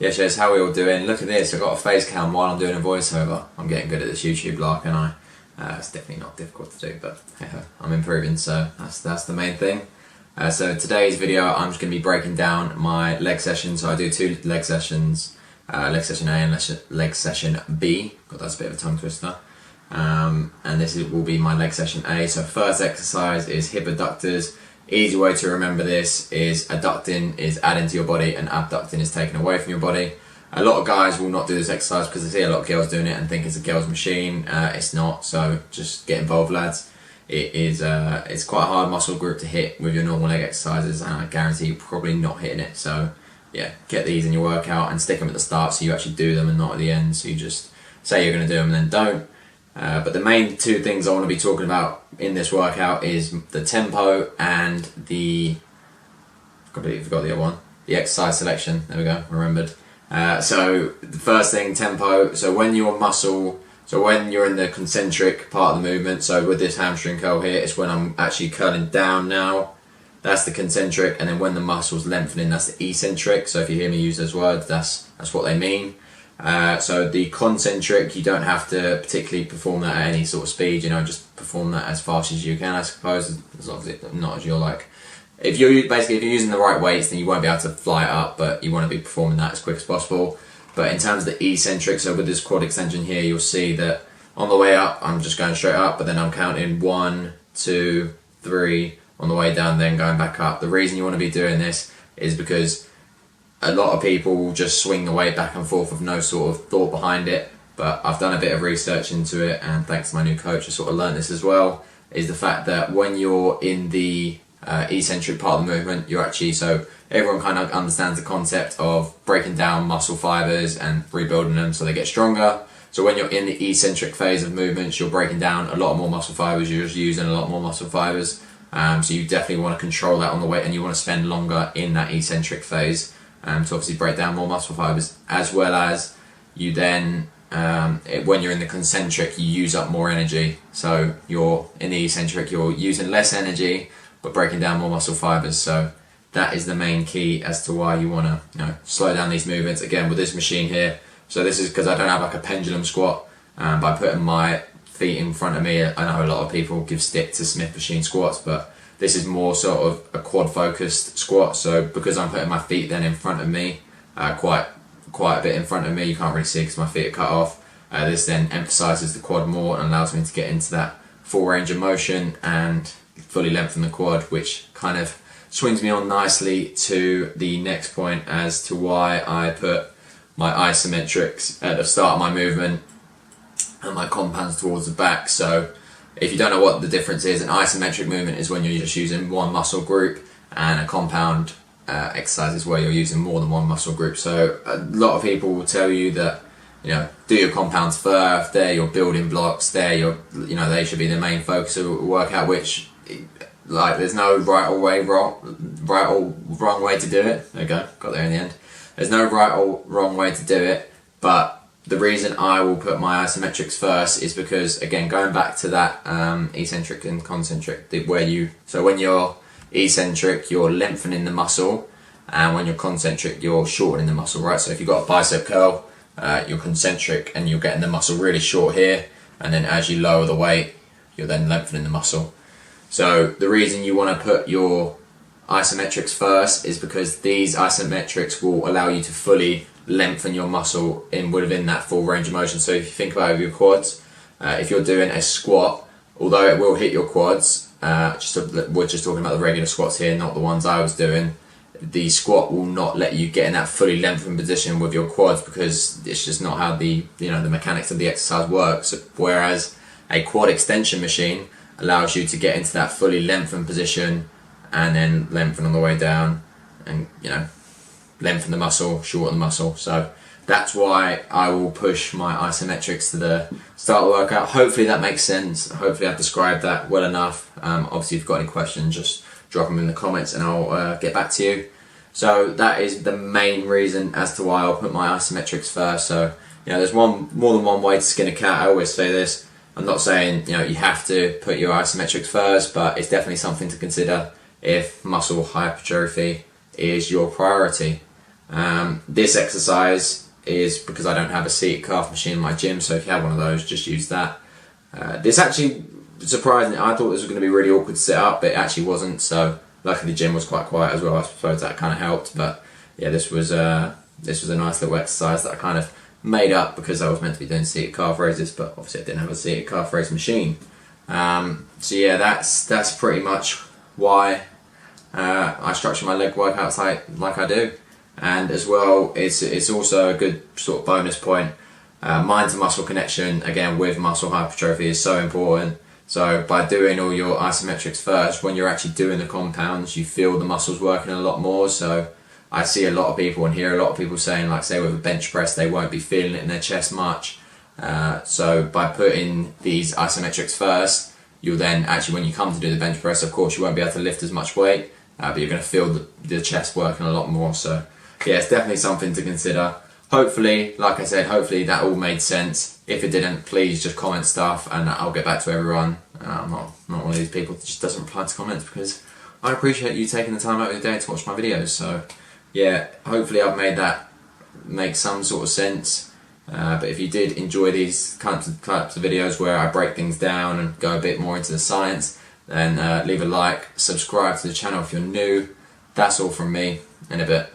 Yeah, Shez, how are we all doing? Look at this, I've got a face cam while I'm doing a voiceover. I'm getting good at this YouTube lark, and it's definitely not difficult to do, but I'm improving, so that's the main thing. So today's video, I'm just going to be breaking down my leg sessions. So I do two leg sessions, leg session A and leg session B. God, that's a bit of a tongue twister. And this will be my leg session A. So first exercise is hip adductors. Easy way to remember this is adducting is adding to your body and abducting is taken away from your body. A lot of guys will not do this exercise because they see a lot of girls doing it and think it's a girl's machine. It's not, so just get involved, lads. It's quite a hard muscle group to hit with your normal leg exercises, and I guarantee you're probably not hitting it. So yeah, get these in your workout and stick them at the start so you actually do them and not at the end. So you just say you're going to do them and then don't. But the main two things I want to be talking about in this workout is the tempo and I completely forgot the other one. The exercise selection. There we go, remembered. So the first thing, tempo. So when you're in the concentric part of the movement, so with this hamstring curl here, it's when I'm actually curling down now. That's the concentric, and then when the muscle's lengthening, that's the eccentric. So if you hear me use those words, that's what they mean. So the concentric, you don't have to particularly perform that at any sort of speed, just perform that as fast as you can, I suppose, as long as it's not as you're like. If you're using the right weights, then you won't be able to fly it up, but you want to be performing that as quick as possible. But in terms of the eccentric, so with this quad extension here, you'll see that on the way up, I'm just going straight up, but then I'm counting 1, 2, 3 on the way down, then going back up. The reason you want to be doing this is because a lot of people will just swing the weight back and forth with no sort of thought behind it, but I've done a bit of research into it, and thanks to my new coach I sort of learned this as well, is the fact that when you're in the eccentric part of the movement, you're actually, so everyone kind of understands the concept of breaking down muscle fibers and rebuilding them so they get stronger. So when you're in the eccentric phase of movements, you're breaking down a lot more muscle fibers, you're just using a lot more muscle fibers, so you definitely want to control that on the way, and you want to spend longer in that eccentric phase to obviously break down more muscle fibers, as well as you then when you're in the concentric, you use up more energy. So you're in the eccentric, you're using less energy but breaking down more muscle fibers. So that is the main key as to why you want to slow down these movements. Again, with this machine here, so this is because I don't have like a pendulum squat. By putting my feet in front of me, I know a lot of people give stick to Smith machine squats, but this is more sort of a quad focused squat. So because I'm putting my feet then in front of me, quite a bit in front of me, you can't really see because my feet are cut off. This then emphasizes the quad more and allows me to get into that full range of motion and fully lengthen the quad, which kind of swings me on nicely to the next point as to why I put my isometrics at the start of my movement and my compounds towards the back. So if you don't know what the difference is, an isometric movement is when you're just using one muscle group, and a compound exercise is where you're using more than one muscle group. So a lot of people will tell you that do your compounds first, they're your building blocks, they should be the main focus of a workout, which there's no right or wrong way to do it. There you go, got there in the end. There's no right or wrong way to do it, but the reason I will put my isometrics first is because, again, going back to that eccentric and concentric, when you're eccentric, you're lengthening the muscle, and when you're concentric, you're shortening the muscle, right? So if you've got a bicep curl, you're concentric and you're getting the muscle really short here, and then as you lower the weight, you're then lengthening the muscle. So the reason you want to put your isometrics first is because these isometrics will allow you to fully lengthen your muscle within that full range of motion. So if you think about your quads, if you're doing a squat, although it will hit your quads, we're just talking about the regular squats here, not the ones I was doing. The squat will not let you get in that fully lengthened position with your quads because it's just not how the mechanics of the exercise works. Whereas a quad extension machine allows you to get into that fully lengthened position and then lengthen on the way down, and lengthen the muscle, shorten the muscle. So that's why I will push my isometrics to the start of the workout. Hopefully that makes sense. Hopefully I've described that well enough. Obviously if you've got any questions, just drop them in the comments and I'll get back to you. So that is the main reason as to why I'll put my isometrics first. So there's more than one way to skin a cat. I always say this. I'm not saying you have to put your isometrics first, but it's definitely something to consider if muscle hypertrophy is your priority. This exercise is because I don't have a seated calf machine in my gym, so if you have one of those, just use that. This actually, surprisingly, I thought this was going to be really awkward to set up, but it actually wasn't, so luckily the gym was quite quiet as well. I suppose that kind of helped, but yeah, this was a nice little exercise that I kind of made up because I was meant to be doing seated calf raises, but obviously I didn't have a seated calf raise machine. So yeah, that's pretty much why I structure my leg workouts like I do. And as well, it's also a good sort of bonus point. Mind to muscle connection, again, with muscle hypertrophy is so important. So by doing all your isometrics first, when you're actually doing the compounds, you feel the muscles working a lot more. So I see a lot of people and hear a lot of people saying, like, say with a bench press, they won't be feeling it in their chest much. So by putting these isometrics first, you'll then actually, when you come to do the bench press, of course, you won't be able to lift as much weight, but you're going to feel the chest working a lot more. So yeah, it's definitely something to consider. Hopefully, like I said, hopefully that all made sense. If it didn't, please just comment stuff and I'll get back to everyone. I'm not one of these people that just doesn't reply to comments, because I appreciate you taking the time out of your day to watch my videos. So yeah, hopefully I've made that make some sort of sense. But if you did enjoy these types of videos where I break things down and go a bit more into the science, then leave a like, subscribe to the channel if you're new. That's all from me. In a bit.